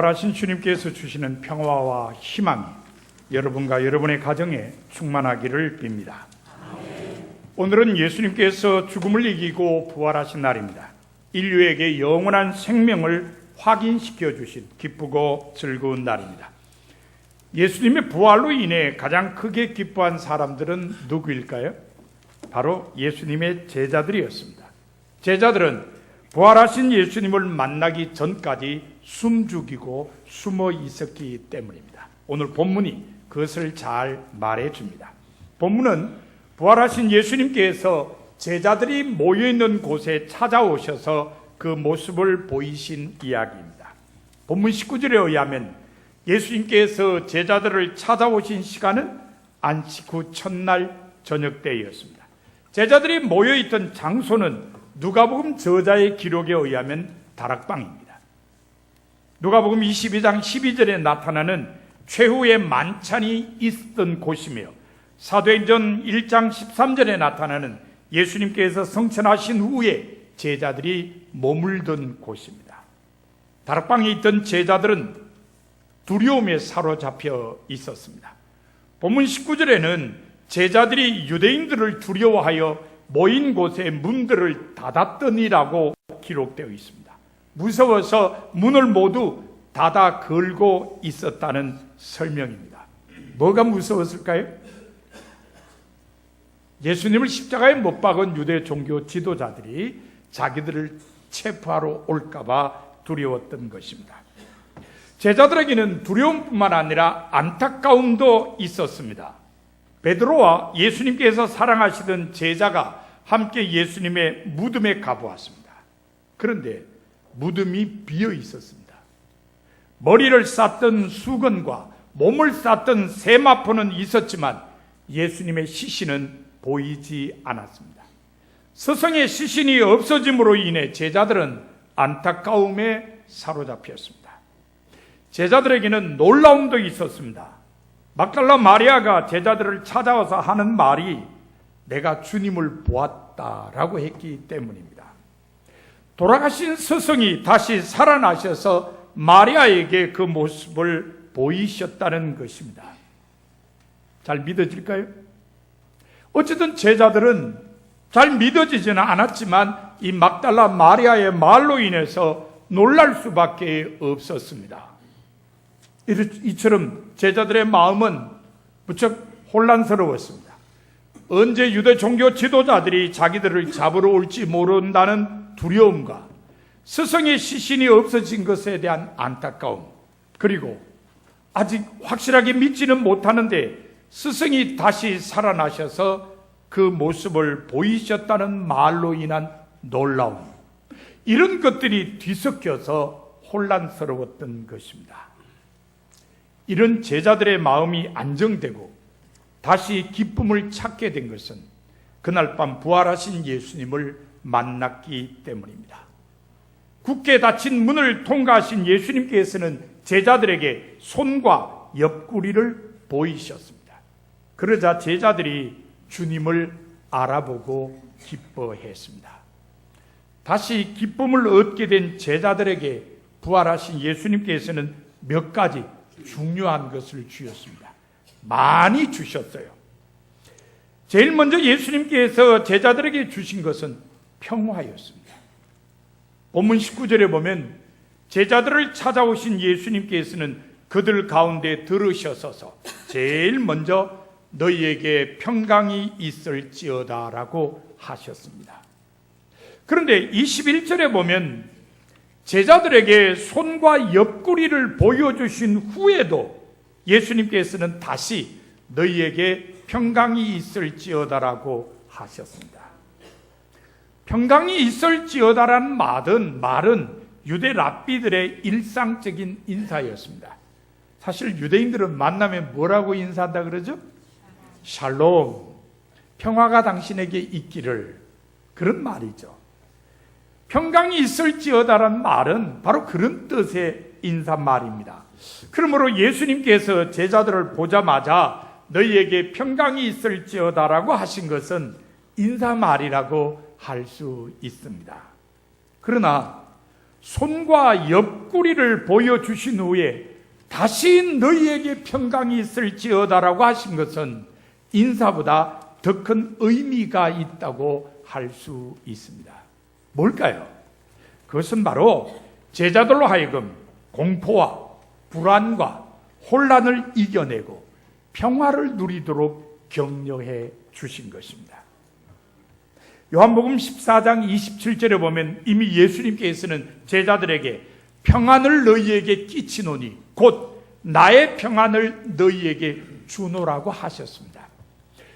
부활하신 주님께서 주시는 평화와 희망이 여러분과 여러분의 가정에 충만하기를 빕니다. 오늘은 예수님께서 죽음을 이기고 부활하신 날입니다. 인류에게 영원한 생명을 확인시켜 주신 기쁘고 즐거운 날입니다. 예수님의 부활로 인해 가장 크게 기뻐한 사람들은 누구일까요? 바로 예수님의 제자들이었습니다. 제자들은 부활하신 예수님을 만나기 전까지 숨죽이고 숨어 있었기 때문입니다. 오늘 본문이 그것을 잘 말해줍니다. 본문은 부활하신 예수님께서 제자들이 모여있는 곳에 찾아오셔서 그 모습을 보이신 이야기입니다. 본문 19절에 의하면 예수님께서 제자들을 찾아오신 시간은 안식 후 첫날 저녁 때였습니다. 제자들이 모여있던 장소는 누가복음 저자의 기록에 의하면 다락방입니다. 누가복음 22장 12절에 나타나는 최후의 만찬이 있었던 곳이며 사도행전 1장 13절에 나타나는 예수님께서 성천하신 후에 제자들이 머물던 곳입니다. 다락방에 있던 제자들은 두려움에 사로잡혀 있었습니다. 본문 19절에는 제자들이 유대인들을 두려워하여 모인 곳에 문들을 닫았더니라고 기록되어 있습니다. 무서워서 문을 모두 닫아 걸고 있었다는 설명입니다. 뭐가 무서웠을까요? 예수님을 십자가에 못 박은 유대 종교 지도자들이 자기들을 체포하러 올까봐 두려웠던 것입니다. 제자들에게는 두려움뿐만 아니라 안타까움도 있었습니다. 베드로와 예수님께서 사랑하시던 제자가 함께 예수님의 무덤에 가보았습니다. 그런데 무덤이 비어 있었습니다. 머리를 쌌던 수건과 몸을 쌌던 세마포는 있었지만 예수님의 시신은 보이지 않았습니다. 스승의 시신이 없어짐으로 인해 제자들은 안타까움에 사로잡혔습니다. 제자들에게는 놀라움도 있었습니다. 막달라 마리아가 제자들을 찾아와서 하는 말이 내가 주님을 보았다라고 했기 때문입니다. 돌아가신 스승이 다시 살아나셔서 마리아에게 그 모습을 보이셨다는 것입니다. 잘 믿어질까요? 어쨌든 제자들은 잘 믿어지지는 않았지만 이 막달라 마리아의 말로 인해서 놀랄 수밖에 없었습니다. 이처럼 제자들의 마음은 무척 혼란스러웠습니다. 언제 유대 종교 지도자들이 자기들을 잡으러 올지 모른다는 두려움과 스승의 시신이 없어진 것에 대한 안타까움, 그리고 아직 확실하게 믿지는 못하는데 스승이 다시 살아나셔서 그 모습을 보이셨다는 말로 인한 놀라움, 이런 것들이 뒤섞여서 혼란스러웠던 것입니다. 이런 제자들의 마음이 안정되고 다시 기쁨을 찾게 된 것은 그날 밤 부활하신 예수님을 만났기 때문입니다. 굳게 닫힌 문을 통과하신 예수님께서는 제자들에게 손과 옆구리를 보이셨습니다. 그러자 제자들이 주님을 알아보고 기뻐했습니다. 다시 기쁨을 얻게 된 제자들에게 부활하신 예수님께서는 몇 가지 중요한 것을 주셨습니다. 많이 주셨어요. 제일 먼저 예수님께서 제자들에게 주신 것은 평화였습니다. 본문 19절에 보면 제자들을 찾아오신 예수님께서는 그들 가운데 들으셔서 제일 먼저 너희에게 평강이 있을지어다 라고 하셨습니다. 그런데 21절에 보면 제자들에게 손과 옆구리를 보여주신 후에도 예수님께서는 다시 너희에게 평강이 있을지어다라고 하셨습니다. 평강이 있을지어다라는 말은 유대 랍비들의 일상적인 인사였습니다. 사실 유대인들은 만나면 뭐라고 인사한다 그러죠? 샬롬, 평화가 당신에게 있기를, 그런 말이죠. 평강이 있을지어다라는 말은 바로 그런 뜻의 인사말입니다. 그러므로 예수님께서 제자들을 보자마자 너희에게 평강이 있을지어다라고 하신 것은 인사말이라고 할 수 있습니다. 그러나 손과 옆구리를 보여주신 후에 다시 너희에게 평강이 있을지어다라고 하신 것은 인사보다 더 큰 의미가 있다고 할 수 있습니다. 뭘까요? 그것은 바로 제자들로 하여금 공포와 불안과 혼란을 이겨내고 평화를 누리도록 격려해 주신 것입니다. 요한복음 14장 27절에 보면 이미 예수님께서는 제자들에게 평안을 너희에게 끼치노니 곧 나의 평안을 너희에게 주노라고 하셨습니다.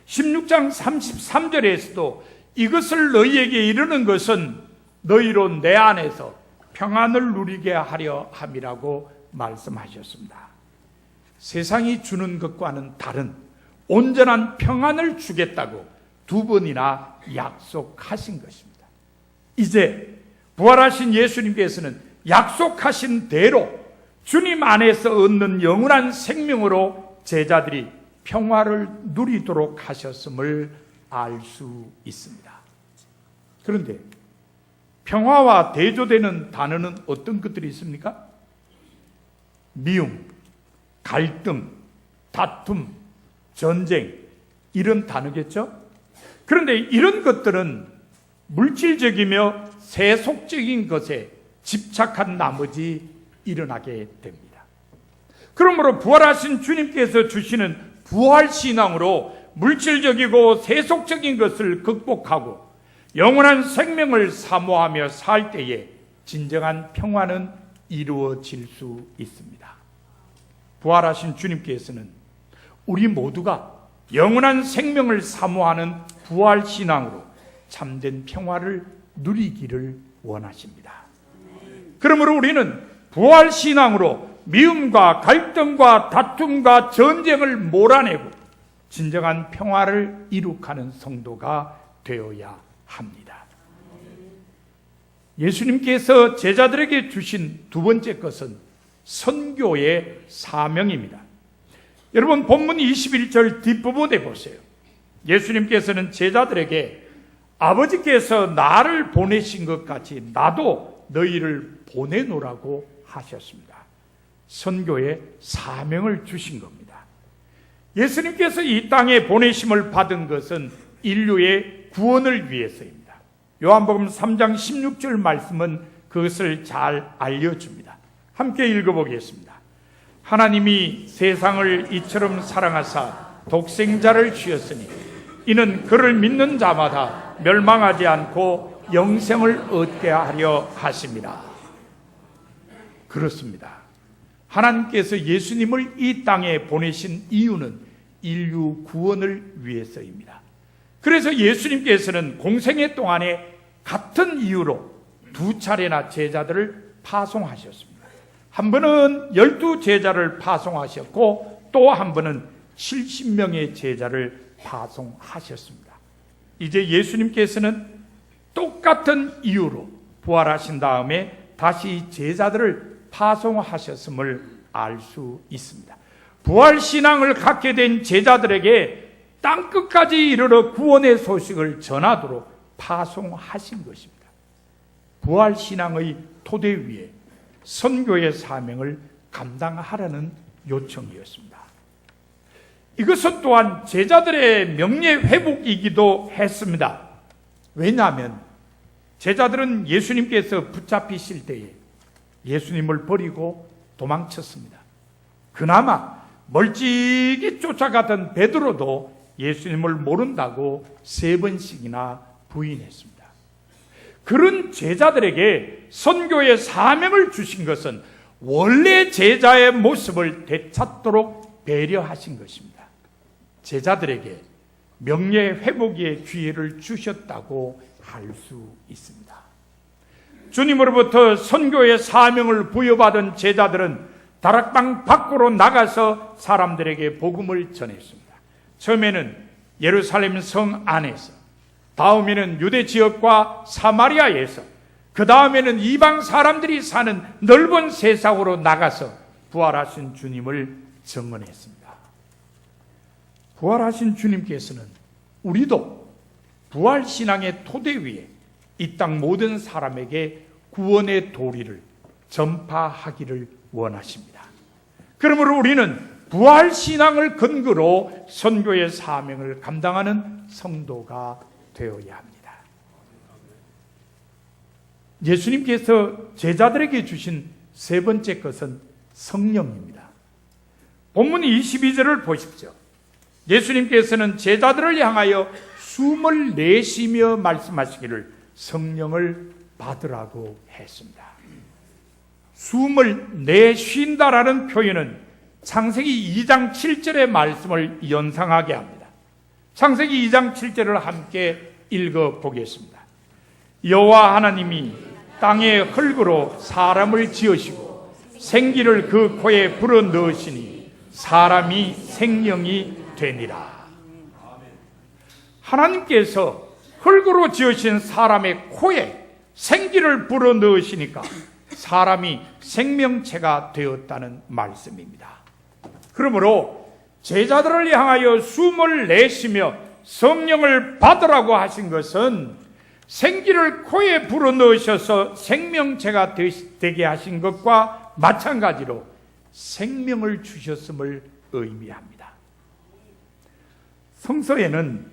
16장 33절에서도 이것을 너희에게 이르는 것은 너희로 내 안에서 평안을 누리게 하려 함이라고 말씀하셨습니다. 세상이 주는 것과는 다른 온전한 평안을 주겠다고 두 번이나 약속하신 것입니다. 이제 부활하신 예수님께서는 약속하신 대로 주님 안에서 얻는 영원한 생명으로 제자들이 평화를 누리도록 하셨음을 알 수 있습니다. 그런데 평화와 대조되는 단어는 어떤 것들이 있습니까? 미움, 갈등, 다툼, 전쟁, 이런 단어겠죠? 그런데 이런 것들은 물질적이며 세속적인 것에 집착한 나머지 일어나게 됩니다. 그러므로 부활하신 주님께서 주시는 부활신앙으로 물질적이고 세속적인 것을 극복하고 영원한 생명을 사모하며 살 때에 진정한 평화는 이루어질 수 있습니다. 부활하신 주님께서는 우리 모두가 영원한 생명을 사모하는 부활신앙으로 참된 평화를 누리기를 원하십니다. 그러므로 우리는 부활신앙으로 미움과 갈등과 다툼과 전쟁을 몰아내고 진정한 평화를 이룩하는 성도가 되어야 합니다. 예수님께서 제자들에게 주신 두 번째 것은 선교의 사명입니다. 여러분 본문 21절 뒷부분에 보세요. 예수님께서는 제자들에게 아버지께서 나를 보내신 것 같이 나도 너희를 보내노라고 하셨습니다. 선교의 사명을 주신 겁니다. 예수님께서 이 땅에 보내심을 받은 것은 인류의 구원을 위해서입니다. 요한복음 3장 16절 말씀은 그것을 잘 알려줍니다. 함께 읽어보겠습니다. 하나님이 세상을 이처럼 사랑하사 독생자를 주셨으니 이는 그를 믿는 자마다 멸망하지 않고 영생을 얻게 하려 하심이라. 그렇습니다. 하나님께서 예수님을 이 땅에 보내신 이유는 인류 구원을 위해서입니다. 그래서 예수님께서는 공생애 동안에 같은 이유로 두 차례나 제자들을 파송하셨습니다. 한 번은 12제자를 파송하셨고 또 한 번은 70명의 제자를 파송하셨습니다. 이제 예수님께서는 똑같은 이유로 부활하신 다음에 다시 제자들을 파송하셨음을 알 수 있습니다. 부활신앙을 갖게 된 제자들에게 땅끝까지 이르러 구원의 소식을 전하도록 파송하신 것입니다. 부활신앙의 토대 위에 선교의 사명을 감당하라는 요청이었습니다. 이것은 또한 제자들의 명예회복이기도 했습니다. 왜냐하면 제자들은 예수님께서 붙잡히실 때에 예수님을 버리고 도망쳤습니다. 그나마 멀찍이 쫓아가던 베드로도 예수님을 모른다고 3번씩이나 부인했습니다. 그런 제자들에게 선교의 사명을 주신 것은 원래 제자의 모습을 되찾도록 배려하신 것입니다. 제자들에게 명예회복의 기회를 주셨다고 할 수 있습니다. 주님으로부터 선교의 사명을 부여받은 제자들은 다락방 밖으로 나가서 사람들에게 복음을 전했습니다. 처음에는 예루살렘 성 안에서, 다음에는 유대 지역과 사마리아에서, 그 다음에는 이방 사람들이 사는 넓은 세상으로 나가서 부활하신 주님을 증언했습니다. 부활하신 주님께서는 우리도 부활신앙의 토대 위에 이 땅 모든 사람에게 구원의 도리를 전파하기를 원하십니다. 그러므로 우리는 부활 신앙을 근거로 선교의 사명을 감당하는 성도가 되어야 합니다. 예수님께서 제자들에게 주신 세 번째 것은 성령입니다. 본문 22절을 보십시오. 예수님께서는 제자들을 향하여 숨을 내쉬며 말씀하시기를 성령을 받으라고 했습니다. 숨을 내쉰다라는 표현은 창세기 2장 7절의 말씀을 연상하게 합니다. 창세기 2장 7절을 함께 읽어보겠습니다. 여호와 하나님이 땅의 흙으로 사람을 지으시고 생기를 그 코에 불어넣으시니 사람이 생명이 되니라. 하나님께서 흙으로 지으신 사람의 코에 생기를 불어넣으시니까 사람이 생명체가 되었다는 말씀입니다. 그러므로 제자들을 향하여 숨을 내쉬며 성령을 받으라고 하신 것은 생기를 코에 불어넣으셔서 생명체가 되게 하신 것과 마찬가지로 생명을 주셨음을 의미합니다. 성서에는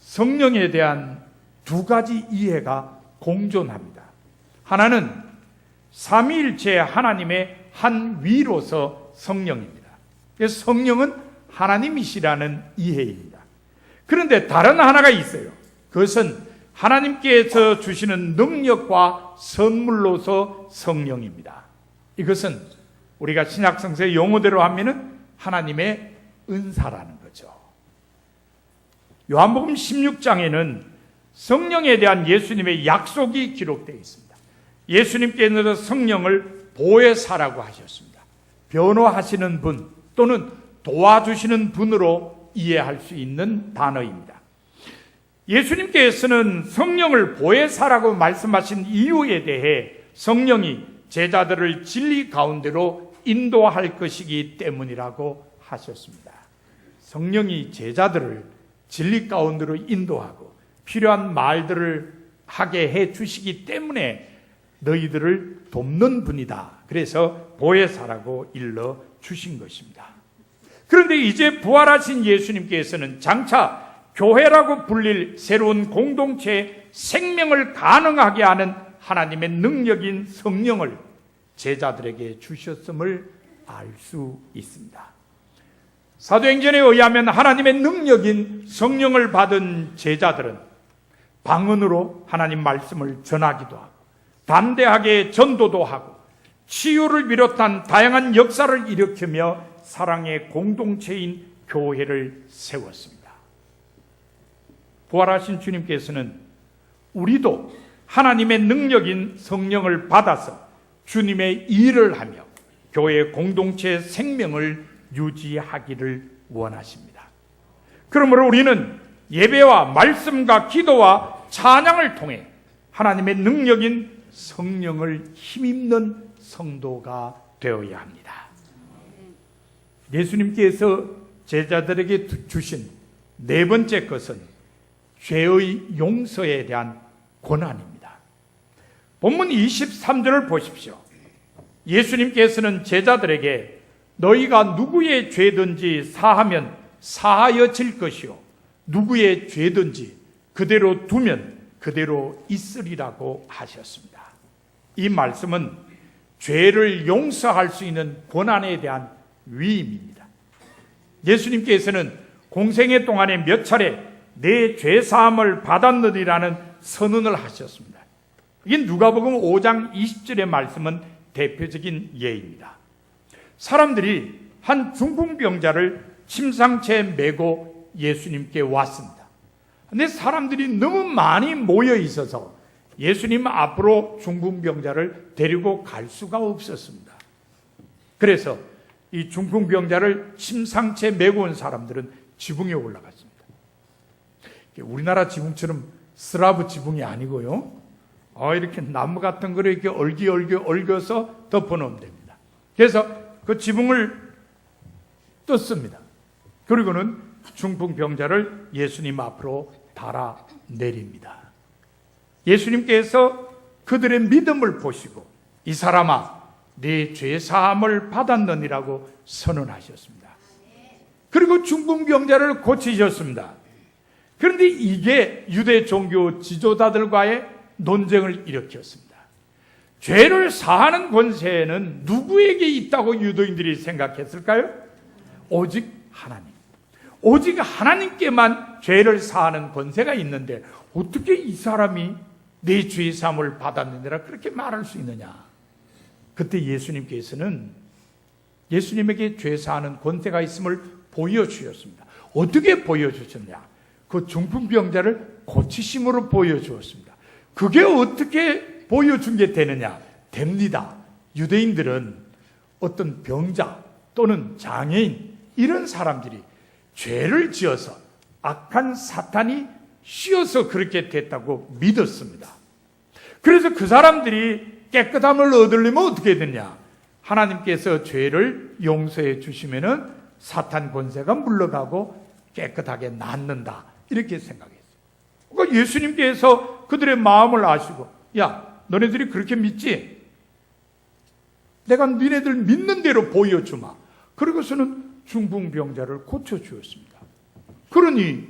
성령에 대한 두 가지 이해가 공존합니다. 하나는 삼위일체 하나님의 한 위로서 성령입니다. 그래서 성령은 하나님이시라는 이해입니다. 그런데 다른 하나가 있어요. 그것은 하나님께서 주시는 능력과 선물로서 성령입니다. 이것은 우리가 신약성서의 용어대로 하면은 하나님의 은사라는 거죠. 요한복음 16장에는 성령에 대한 예수님의 약속이 기록되어 있습니다. 예수님께서 성령을 보혜사라고 하셨습니다. 변호하시는 분 또는 도와주시는 분으로 이해할 수 있는 단어입니다. 예수님께서는 성령을 보혜사라고 말씀하신 이유에 대해 성령이 제자들을 진리 가운데로 인도할 것이기 때문이라고 하셨습니다. 성령이 제자들을 진리 가운데로 인도하고 필요한 말들을 하게 해 주시기 때문에 너희들을 돕는 분이다. 그래서 보혜사라고 일러 주신 것입니다. 그런데 이제 부활하신 예수님께서는 장차 교회라고 불릴 새로운 공동체의 생명을 가능하게 하는 하나님의 능력인 성령을 제자들에게 주셨음을 알 수 있습니다. 사도행전에 의하면 하나님의 능력인 성령을 받은 제자들은 방언으로 하나님 말씀을 전하기도 하고 담대하게 전도도 하고 치유를 비롯한 다양한 역사를 일으키며 사랑의 공동체인 교회를 세웠습니다. 부활하신 주님께서는 우리도 하나님의 능력인 성령을 받아서 주님의 일을 하며 교회 공동체의 생명을 유지하기를 원하십니다. 그러므로 우리는 예배와 말씀과 기도와 찬양을 통해 하나님의 능력인 성령을 힘입는 성도가 되어야 합니다. 예수님께서 제자들에게 주신 네 번째 것은 죄의 용서에 대한 권한입니다. 본문 23절을 보십시오. 예수님께서는 제자들에게 너희가 누구의 죄든지 사하면 사하여질 것이요 누구의 죄든지 그대로 두면 그대로 있으리라고 하셨습니다. 이 말씀은 죄를 용서할 수 있는 권한에 대한 위임입니다. 예수님께서는 공생애 동안에 몇 차례 내 죄사함을 받았느니라는 선언을 하셨습니다. 이게 누가복음 5장 20절의 말씀은 대표적인 예입니다. 사람들이 한 중풍병자를 침상채에 메고 예수님께 왔습니다. 그런데 사람들이 너무 많이 모여 있어서 예수님 앞으로 중풍병자를 데리고 갈 수가 없었습니다. 그래서 이 중풍병자를 침상채에 메고 온 사람들은 지붕에 올라갔습니다. 우리나라 지붕처럼 슬라브 지붕이 아니고요. 이렇게 나무 같은 거를 이렇게 얽어서 덮어놓으면 됩니다. 그래서 그 지붕을 떴습니다. 그리고는 중풍병자를 예수님 앞으로 달아 내립니다. 예수님께서 그들의 믿음을 보시고 이 사람아 네 죄 사함을 받았느니라고 선언하셨습니다. 그리고 중풍병자를 고치셨습니다. 그런데 이게 유대 종교 지도자들과의 논쟁을 일으켰습니다. 죄를 사하는 권세는 누구에게 있다고 유대인들이 생각했을까요? 오직 하나님. 오직 하나님께만 죄를 사하는 권세가 있는데 어떻게 이 사람이 내 죄 사함을 받았느니라 그렇게 말할 수 있느냐? 그때 예수님께서는 예수님에게 죄 사하는 권세가 있음을 보여주셨습니다. 어떻게 보여주셨냐? 그 중풍병자를 고치심으로 보여주었습니다. 그게 어떻게 보여준 게 되느냐? 됩니다. 유대인들은 어떤 병자 또는 장애인 이런 사람들이 죄를 지어서 악한 사탄이 씌어서 그렇게 됐다고 믿었습니다. 그래서 그 사람들이 깨끗함을 얻으려면 어떻게 되냐? 하나님께서 죄를 용서해 주시면은 사탄 권세가 물러가고 깨끗하게 낫는다. 이렇게 생각했어요. 그러니까 예수님께서 그들의 마음을 아시고, 야, 너네들이 그렇게 믿지? 내가 너네들 믿는 대로 보여주마. 그러고서는 중풍병자를 고쳐주었습니다. 그러니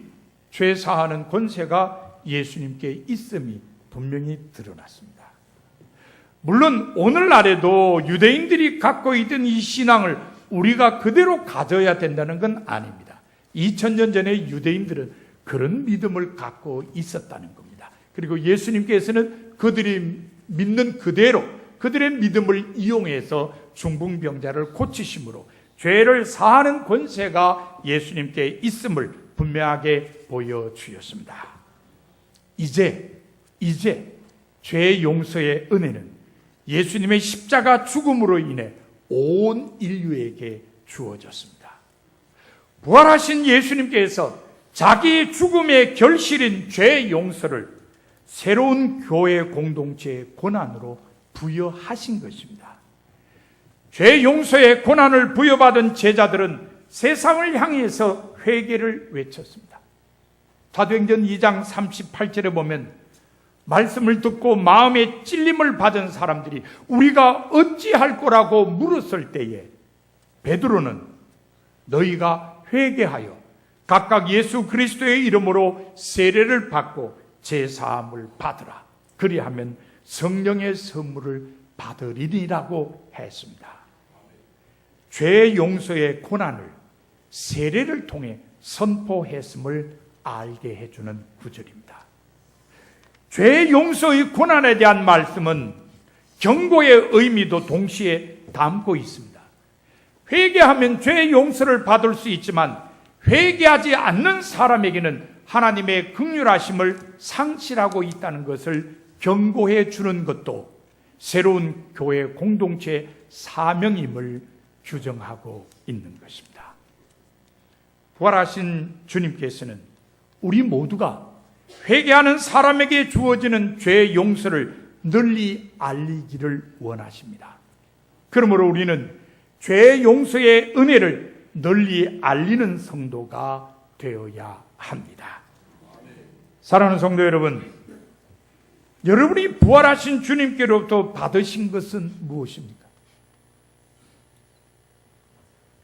죄 사하는 권세가 예수님께 있음이 분명히 드러났습니다. 물론 오늘날에도 유대인들이 갖고 있던 이 신앙을 우리가 그대로 가져야 된다는 건 아닙니다. 2000년 전에 유대인들은 그런 믿음을 갖고 있었다는 겁니다. 그리고 예수님께서는 그들이 믿는 그대로 그들의 믿음을 이용해서 중풍병자를 고치심으로 죄를 사하는 권세가 예수님께 있음을 분명하게 보여주셨습니다. 이제 죄 용서의 은혜는 예수님의 십자가 죽음으로 인해 온 인류에게 주어졌습니다. 부활하신 예수님께서 자기의 죽음의 결실인 죄 용서를 새로운 교회 공동체의 권한으로 부여하신 것입니다. 죄 용서의 권한을 부여받은 제자들은 세상을 향해서 회개를 외쳤습니다. 사도행전 2장 38절에 보면 말씀을 듣고 마음에 찔림을 받은 사람들이 우리가 어찌할 거라고 물었을 때에 베드로는 너희가 회개하여 각각 예수 그리스도의 이름으로 세례를 받고 제사함을 받으라. 그리하면 성령의 선물을 받으리니라고 했습니다. 죄 용서의 고난을 세례를 통해 선포했음을 알게 해주는 구절입니다. 죄 용서의 고난에 대한 말씀은 경고의 의미도 동시에 담고 있습니다. 회개하면 죄 용서를 받을 수 있지만 회개하지 않는 사람에게는 하나님의 긍휼하심을 상실하고 있다는 것을 경고해 주는 것도 새로운 교회 공동체의 사명임을 규정하고 있는 것입니다. 부활하신 주님께서는 우리 모두가 회개하는 사람에게 주어지는 죄 용서를 널리 알리기를 원하십니다. 그러므로 우리는 죄 용서의 은혜를 널리 알리는 성도가 되어야 합니다. 사랑하는 성도 여러분, 여러분이 부활하신 주님께로부터 받으신 것은 무엇입니까?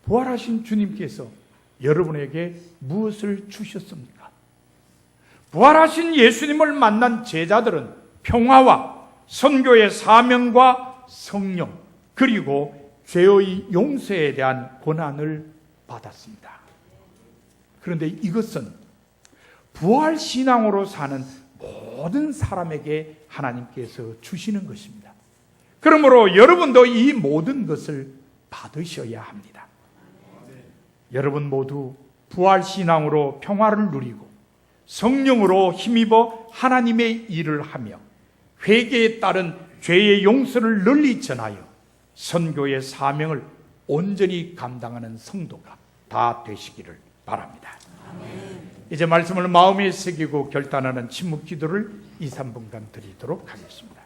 부활하신 주님께서 여러분에게 무엇을 주셨습니까? 부활하신 예수님을 만난 제자들은 평화와 선교의 사명과 성령 그리고 죄의 용서에 대한 권한을 받았습니다. 그런데 이것은 부활신앙으로 사는 모든 사람에게 하나님께서 주시는 것입니다. 그러므로 여러분도 이 모든 것을 받으셔야 합니다. 여러분 모두 부활신앙으로 평화를 누리고 성령으로 힘입어 하나님의 일을 하며 회개에 따른 죄의 용서를 널리 전하여 선교의 사명을 온전히 감당하는 성도가 다 되시기를 바랍니다. 아멘. 이제 말씀을 마음에 새기고 결단하는 침묵 기도를 2, 3분간 드리도록 하겠습니다.